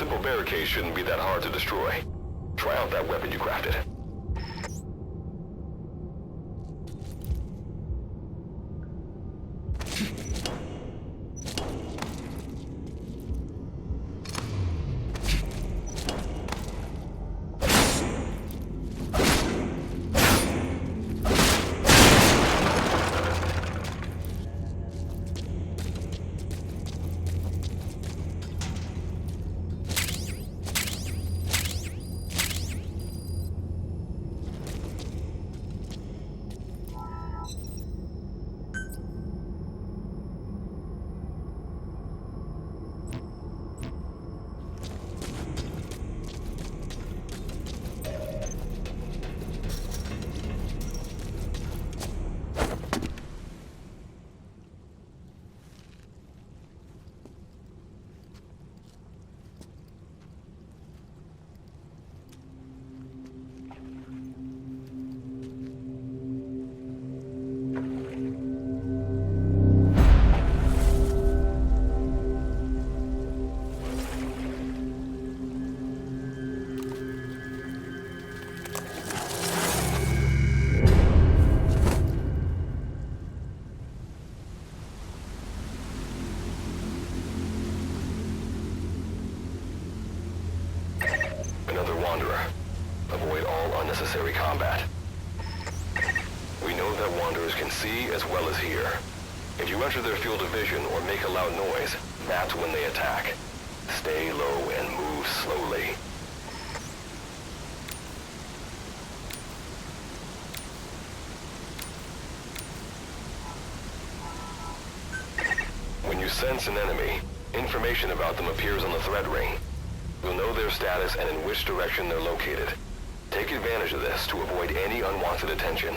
simple barricade shouldn't be that hard to destroy. Try out that weapon you crafted. Another wanderer. Avoid all unnecessary combat. We know that wanderers can see as well as hear. If you enter their field of vision or make a loud noise, that's when they attack. Stay low and move slowly. When you sense an enemy, information about them appears on the threat ring. You'll know their status and in which direction they're located. Take advantage of this to avoid any unwanted attention.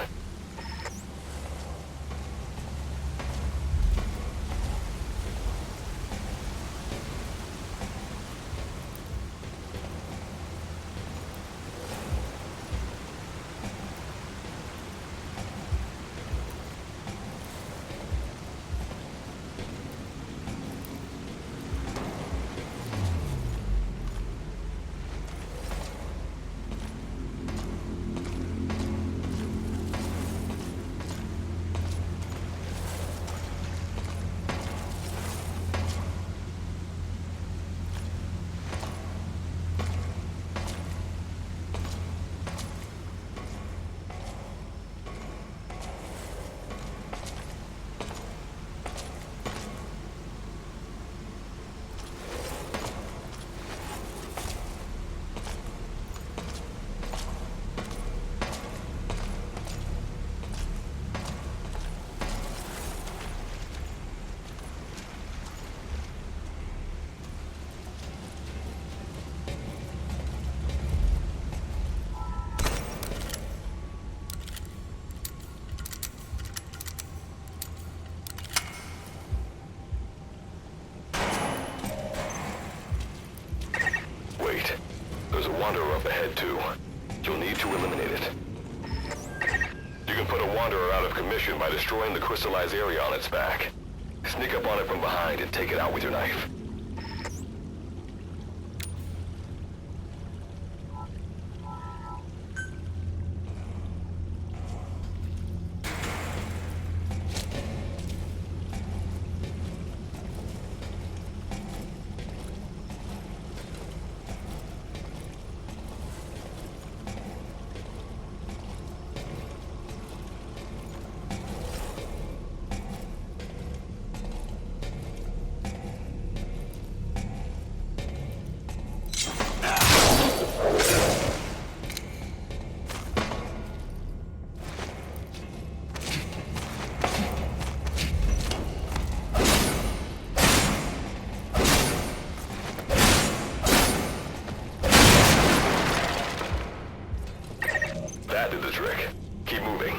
There's a wanderer up ahead too. You'll need to eliminate it. You can put a wanderer out of commission by destroying the crystallized area on its back. Sneak up on it from behind and take it out with your knife. That did the trick. Keep moving.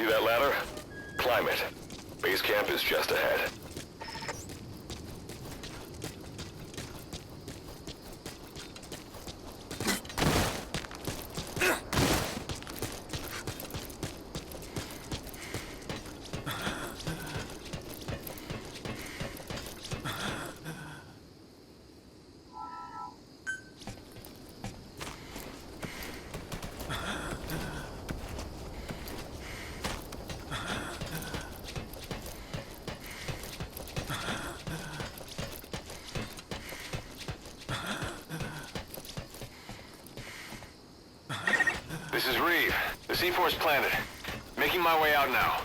See that ladder? Climb it. Base camp is just ahead. This is Reeve. The C4's planted. Making my way out now.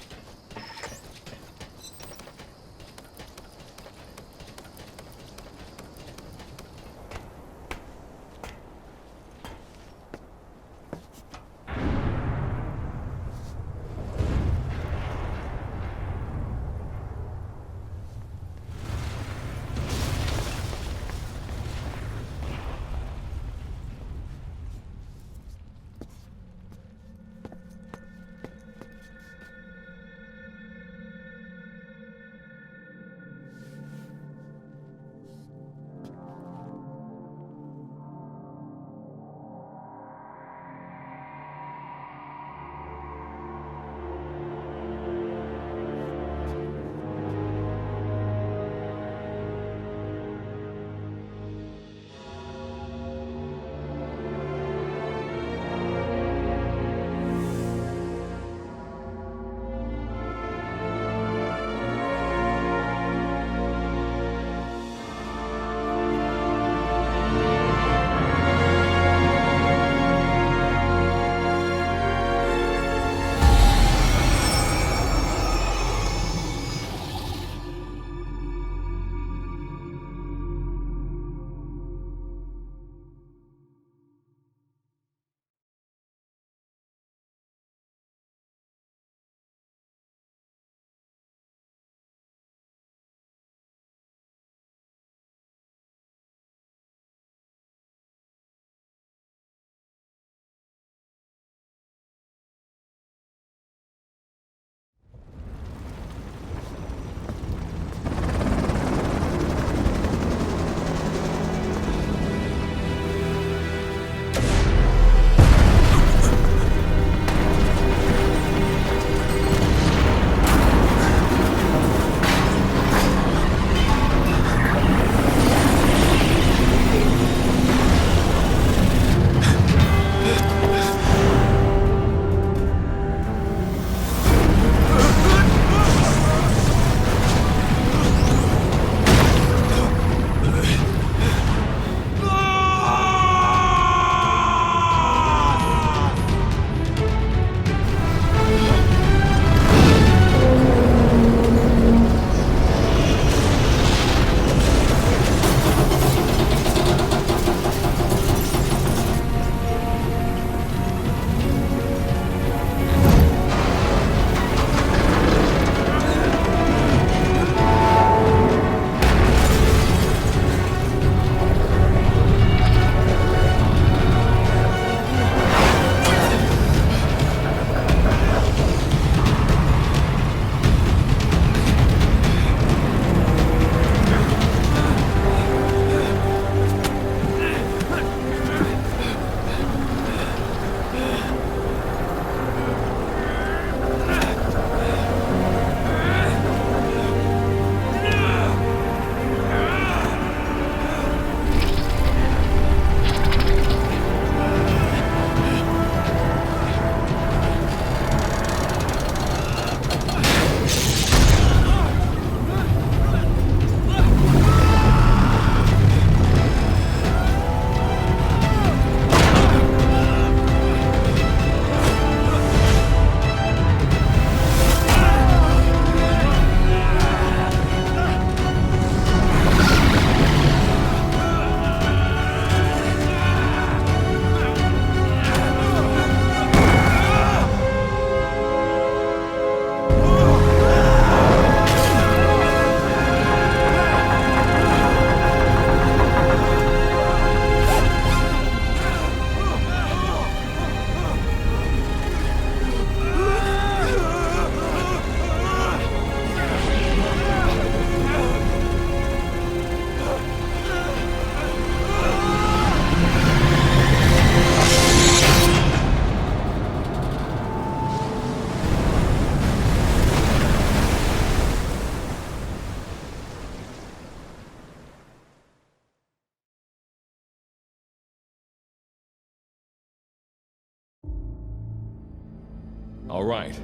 All right,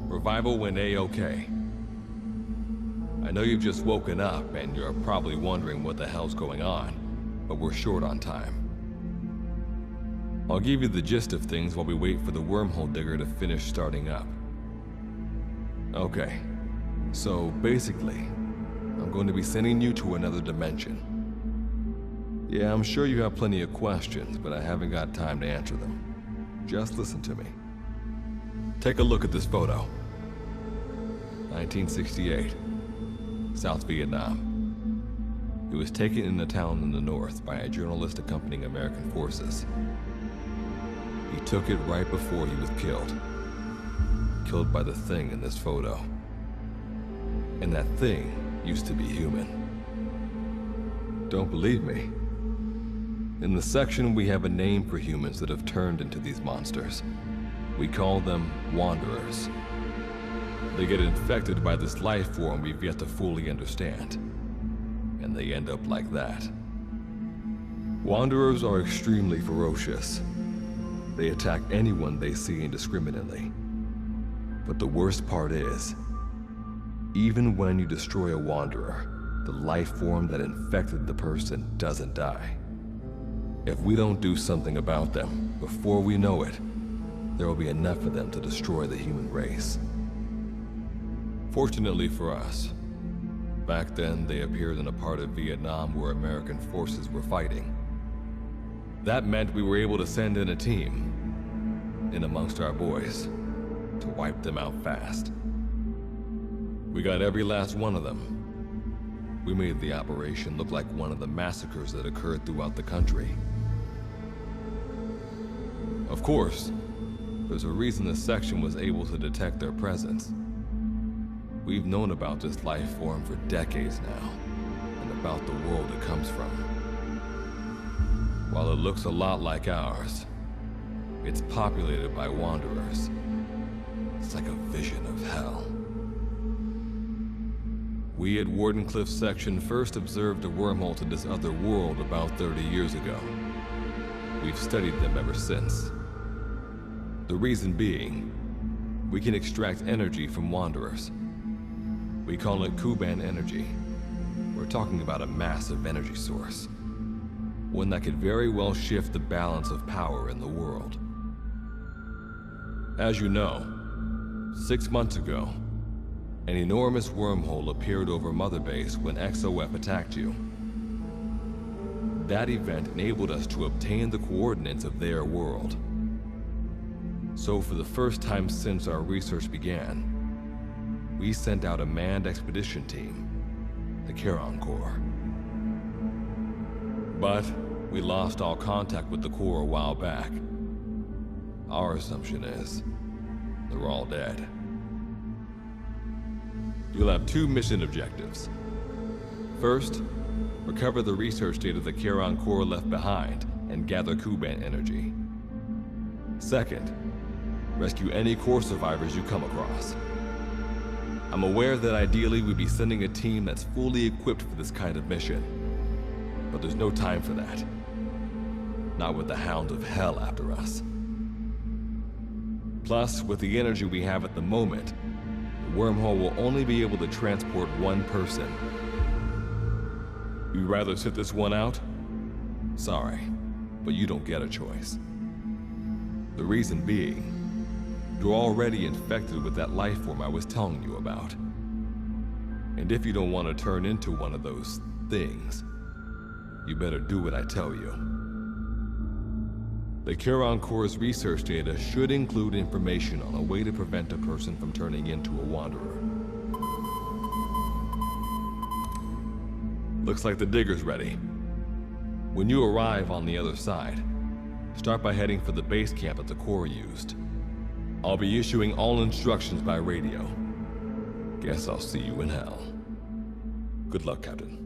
revival went A-okay. I know you've just woken up and you're probably wondering what the hell's going on, but we're short on time. I'll give you the gist of things while we wait for the wormhole digger to finish starting up. Okay, so basically, I'm going to be sending you to another dimension. Yeah, I'm sure you have plenty of questions, but I haven't got time to answer them. Just listen to me. Take a look at this photo. 1968, South Vietnam. It was taken in a town in the north by a journalist accompanying American forces. He took it right before he was killed. Killed by the thing in this photo. And that thing used to be human. Don't believe me? In the section, we have a name for humans that have turned into these monsters. We call them wanderers. They get infected by this life form we've yet to fully understand. And they end up like that. Wanderers are extremely ferocious. They attack anyone they see indiscriminately. But the worst part is, even when you destroy a wanderer, the life form that infected the person doesn't die. If we don't do something about them, before we know it, there will be enough of them to destroy the human race. Fortunately for us, back then they appeared in a part of Vietnam where American forces were fighting. That meant we were able to send in a team, in amongst our boys, to wipe them out fast. We got every last one of them. We made the operation look like one of the massacres that occurred throughout the country. Of course, there's a reason this section was able to detect their presence. We've known about this life form for decades now, and about the world it comes from. While it looks a lot like ours, it's populated by wanderers. It's like a vision of hell. We at Wardenclyffe section first observed a wormhole to this other world about 30 years ago. We've studied them ever since. The reason being, we can extract energy from wanderers. We call it Kuban energy. We're talking about a massive energy source. One that could very well shift the balance of power in the world. As you know, 6 months ago, an enormous wormhole appeared over Mother Base when XOF attacked you. That event enabled us to obtain the coordinates of their world. So for the first time since our research began, we sent out a manned expedition team, the Charon Corps. But we lost all contact with the Corps a while back. Our assumption is they're all dead. You'll have 2 mission objectives. First, recover the research data the Charon Corps left behind and gather Kuban energy. Second, rescue any Corps survivors you come across. I'm aware that ideally we'd be sending a team that's fully equipped for this kind of mission, but there's no time for that. Not with the Hound of Hell after us. Plus, with the energy we have at the moment, the wormhole will only be able to transport one person. You'd rather sit this one out? Sorry, but you don't get a choice. The reason being, you're already infected with that life form I was telling you about. And if you don't want to turn into one of those things, you better do what I tell you. The Charon Corps' research data should include information on a way to prevent a person from turning into a wanderer. Looks like the digger's ready. When you arrive on the other side, start by heading for the base camp that the Corps used. I'll be issuing all instructions by radio. Guess I'll see you in hell. Good luck, Captain.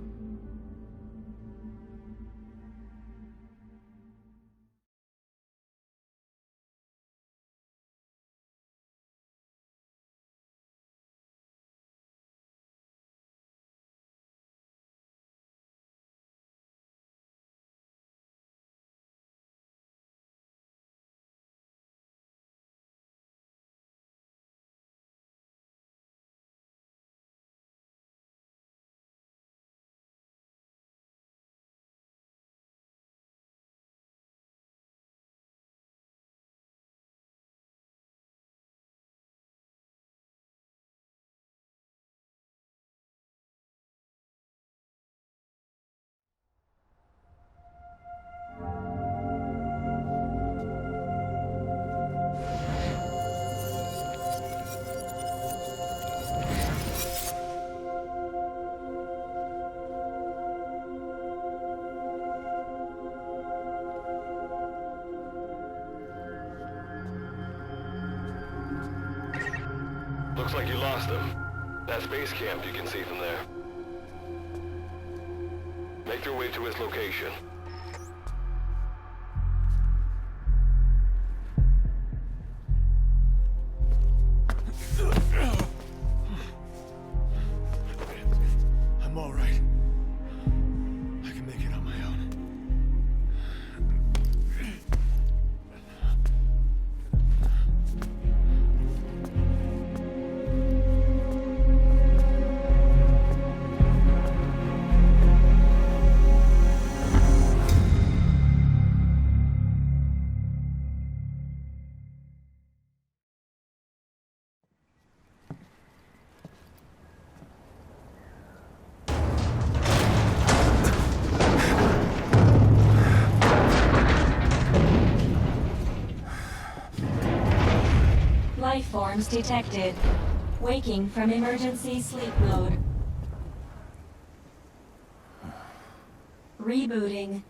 Looks like you lost him. That's base camp you can see from there. Make your way to his location. I'm all right. I can make it on my own. Life forms detected. Waking from emergency sleep mode. Rebooting.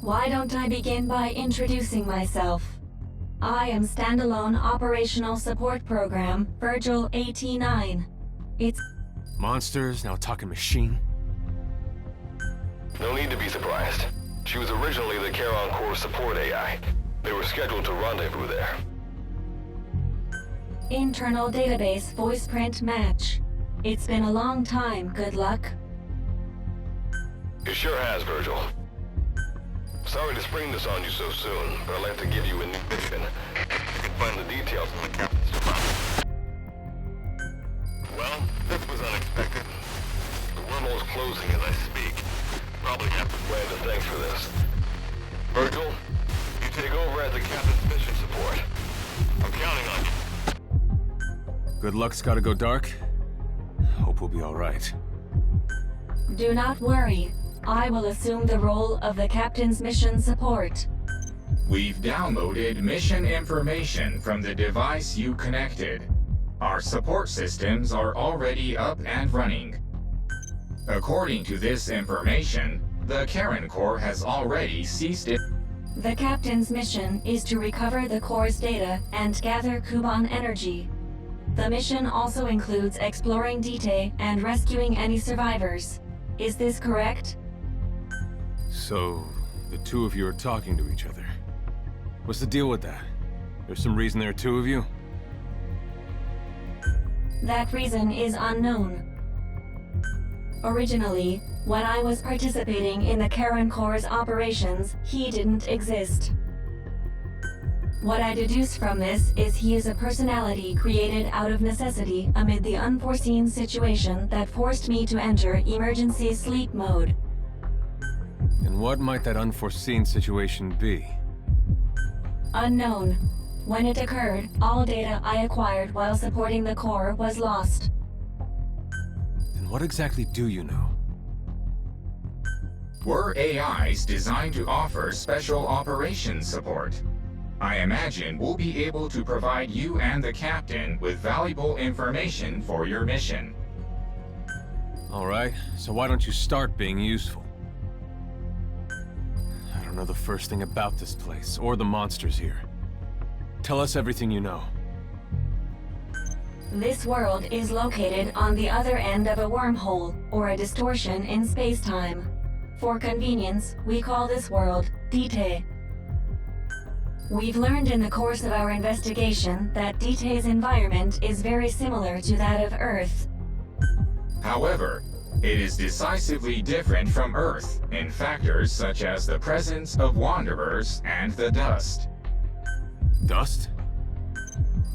Why don't I begin by introducing myself? I am Standalone Operational Support Program, Virgil AT9. It's Monsters, now talking machine. No need to be surprised. She was originally the Charon Core support AI. They were scheduled to rendezvous there. internal database voice print match. It's been a long time, good luck. It sure has, Virgil. Sorry to spring this on you so soon, but I'd like to give you a new mission. You can find the details in the captain's department. Well, this was unexpected. The wormhole's closing as I speak. Probably have to plan to thanks for this. Virgil, you take over as the captain's mission support. I'm counting on you. Good luck's gotta go dark. Hope we'll be alright. Do not worry. I will assume the role of the captain's mission support. We've downloaded mission information from the device you connected. Our support systems are already up and running. According to this information, the Charon Core has already ceased it. The captain's mission is to recover the core's data and gather Kuban energy. The mission also includes exploring Dite and rescuing any survivors. Is this correct? So, the two of you are talking to each other. What's the deal with that? There's some reason there are two of you? That reason is unknown. Originally, when I was participating in the Charon Core's operations, he didn't exist. What I deduce from this is he is a personality created out of necessity amid the unforeseen situation that forced me to enter emergency sleep mode. And what might that unforeseen situation be? Unknown. When it occurred, all data I acquired while supporting the core was lost. And what exactly do you know? We're AIs designed to offer special operations support. I imagine we'll be able to provide you and the captain with valuable information for your mission. Alright, so why don't you start being useful? know the first thing about this place, or the monsters here. Tell us everything you know. This world is located on the other end of a wormhole, or a distortion in space-time. For convenience, we call this world Dite. We've learned in the course of our investigation that Dite's environment is very similar to that of Earth. However, it is decisively different from Earth in factors such as the presence of wanderers and the dust. Dust?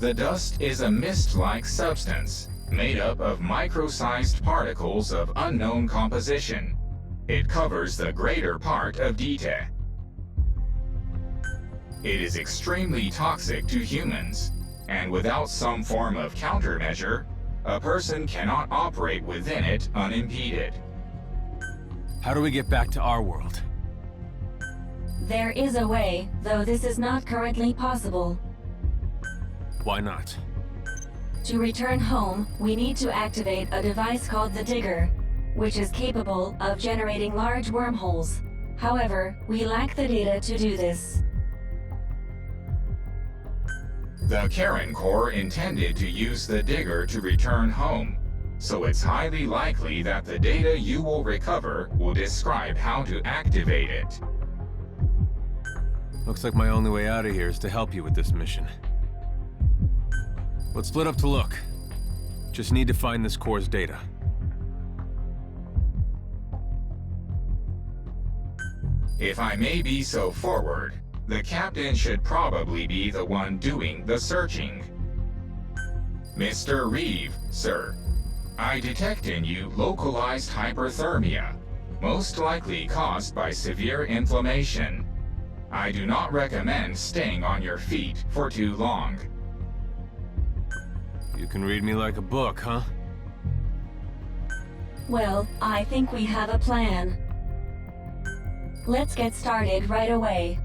The dust is a mist-like substance made up of micro-sized particles of unknown composition. It covers the greater part of Dite. It is extremely toxic to humans, and without some form of countermeasure, a person cannot operate within it unimpeded. How do we get back to our world? There is a way, though this is not currently possible. Why not? To return home, we need to activate a device called the Digger, which is capable of generating large wormholes. However, we lack the data to do this. The Karen Corps intended to use the Digger to return home, so it's highly likely that the data you will recover will describe how to activate it. Looks like my only way out of here is to help you with this mission. Let's split up to look. Just need to find this Corps' data. If I may be so forward, the captain should probably be the one doing the searching. Mr. Reeve, sir, I detect in you localized hyperthermia, most likely caused by severe inflammation. I do not recommend staying on your feet for too long. You can read me like a book, huh? Well, I think we have a plan. Let's get started right away.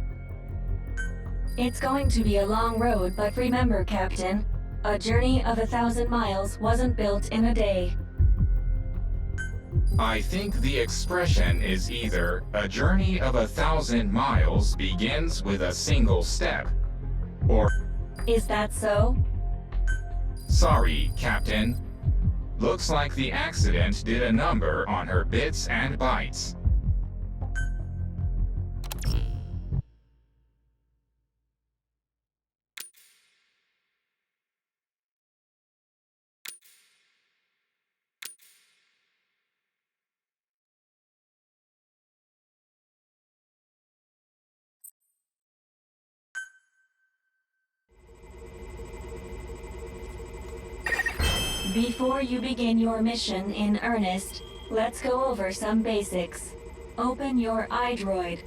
It's going to be a long road, but remember, Captain, a journey of 1,000 miles wasn't built in a day. I think the expression is either a journey of 1,000 miles begins with a single step, or... Is that so? Sorry, Captain. Looks like the accident did a number on her bits and bytes. Before you begin your mission in earnest, let's go over some basics. Open your iDroid.